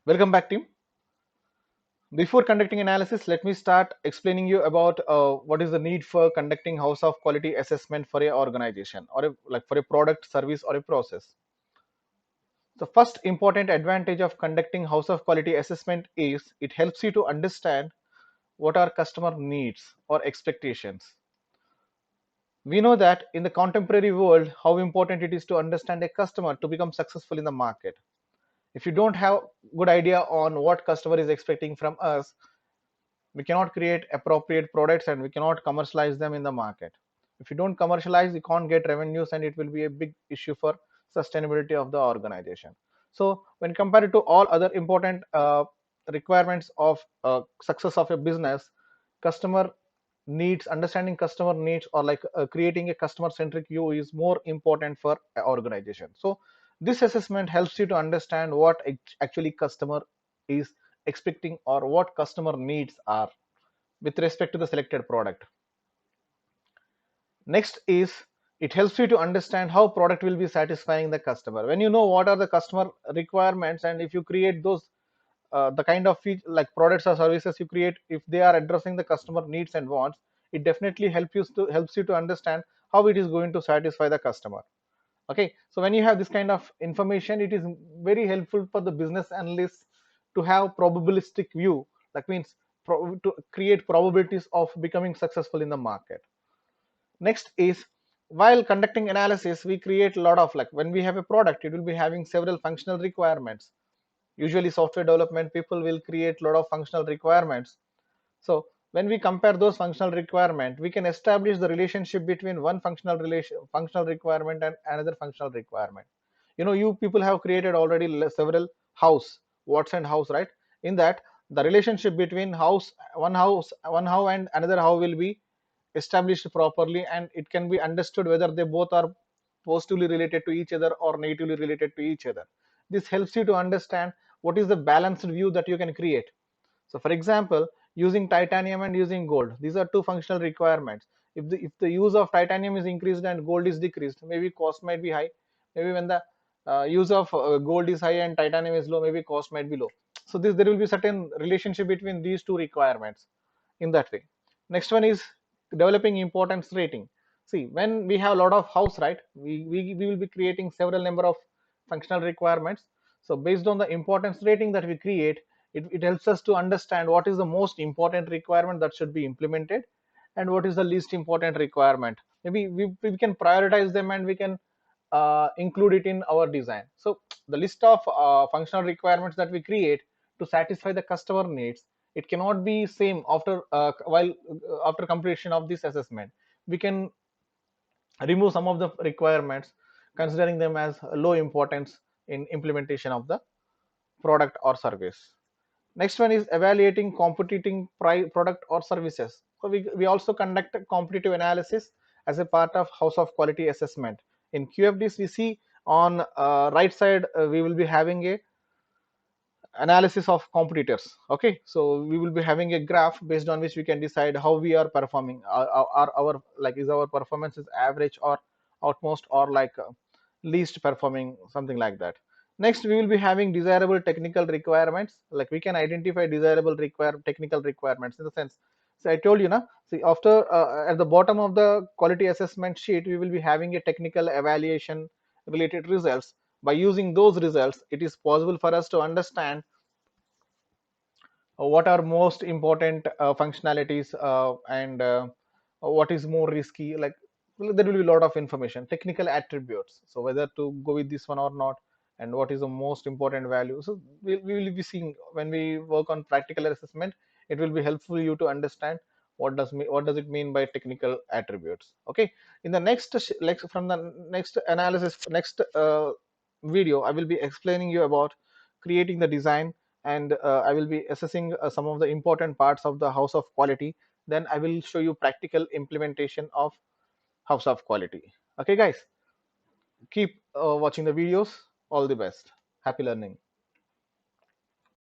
Welcome back, team. Before conducting analysis, let me start explaining you about what is the need for conducting house of quality assessment for a organization or like for a product, service, or a process. The first important advantage of conducting house of quality assessment is it helps you to understand what our customer needs or expectations. We know that in the contemporary world, how important it is to understand a customer to become successful in the market. If you don't have good idea on what customer is expecting from us, we cannot create appropriate products and we cannot commercialize them in the market. If you don't commercialize, you can't get revenues and it will be a big issue for sustainability of the organization. So when compared to all other important requirements of success of a business, customer needs, understanding customer needs, or like creating a customer centric view is more important for an organization. So this assessment helps you to understand what actually customer is expecting or what customer needs are with respect to the selected product. Next is it helps you to understand how product will be satisfying the customer. When you know what are the customer requirements, and if you create those the kind of like products or services you create, if they are addressing the customer needs and wants, it definitely helps you to understand how it is going to satisfy the customer. Okay, so when you have this kind of information, it is very helpful for the business analysts to have probabilistic view. That means to create probabilities of becoming successful in the market. Next is, while conducting analysis, we create a lot of, like when we have a product, it will be having several functional requirements. Usually software development people will create a lot of functional requirements. So when we compare those functional requirement, we can establish the relationship between one functional requirement and another functional requirement. You people have created already several house, Watson house, right? In that, the relationship between one house and another house will be established properly, and it can be understood whether they both are positively related to each other or negatively related to each other. This helps you to understand what is the balanced view that you can create. So for example, using titanium and using gold, these are two functional requirements. If the use of titanium is increased and gold is decreased, maybe cost might be high. Maybe when the use of gold is high and titanium is low, maybe cost might be low. So there will be certain relationship between these two requirements in that way. Next one is developing importance rating. See, when we have a lot of house, right, we will be creating several number of functional requirements. So based on the importance rating that we create, it helps us to understand what is the most important requirement that should be implemented and what is the least important requirement. Maybe we can prioritize them and we can include it in our design. So the list of functional requirements that we create to satisfy the customer needs, it cannot be same after after completion of this assessment. We can remove some of the requirements considering them as low importance in implementation of the product or service. Next one is evaluating competing product or services. So we also conduct a competitive analysis as a part of house of quality assessment. In QFDs, we see on right side, we will be having a analysis of competitors. Okay, so we will be having a graph based on which we can decide how we are performing. Our like, is our performance is average or outmost or like least performing, something like that. Next, we will be having desirable technical requirements. Like we can identify desirable technical requirements in the sense. So I told you, na. See, after at the bottom of the quality assessment sheet, we will be having a technical evaluation related results. By using those results, it is possible for us to understand what are most important functionalities and what is more risky. Like, well, there will be a lot of information, technical attributes, so whether to go with this one or not, and what is the most important value. So we will be seeing when we work on practical assessment, it will be helpful you to understand what does it mean by technical attributes. Okay, in the next like from the next analysis, next video, I will be explaining you about creating the design, and I will be assessing some of the important parts of the house of quality. Then I will show you practical implementation of house of quality. Okay, guys, keep watching the videos. All the best. Happy learning.